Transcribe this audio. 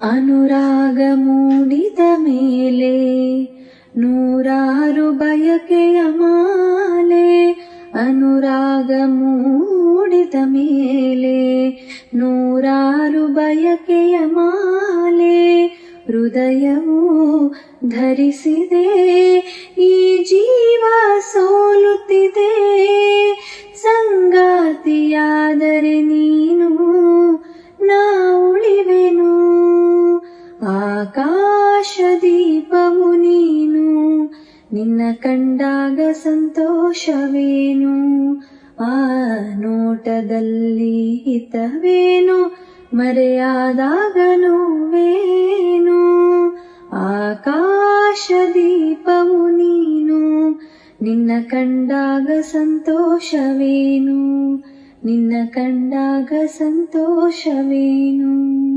ಅನುರಾಗ ಮೂಡಿದ ಮೇಲೆ ನೂರಾರು ಬಯಕೆಯ ಮಾಲೆ. ಅನುರಾಗ ಮೂಡಿದ ಮೇಲೆ ನೂರಾರು ಬಯಕೆಯ ಮಾಲೆ. ಹೃದಯವು ಧರಿಸಿದೆ ಈ ಜೀವ ಸೋಲುತ್ತಿದೆ. ಸಂಗಾತಿಯಾದರೆ ನೀನು ನಾ ಉಳಿವೆನು. ಆಕಾಶ ದೀಪವು ನೀನು, ನಿನ್ನ ಕಂಡಾಗ ಸಂತೋಷವೇನು. ಆ ನೋಟದಲ್ಲಿ ಹಿತವೇನು, ಮರೆಯಾದಾಗ ನೋವೇನು. ಆಕಾಶ ದೀಪವು ನೀನು, ನಿನ್ನ ಕಂಡಾಗ ಸಂತೋಷವೇನು. ನಿನ್ನ ಕಂಡಾಗ ಸಂತೋಷವೇನು.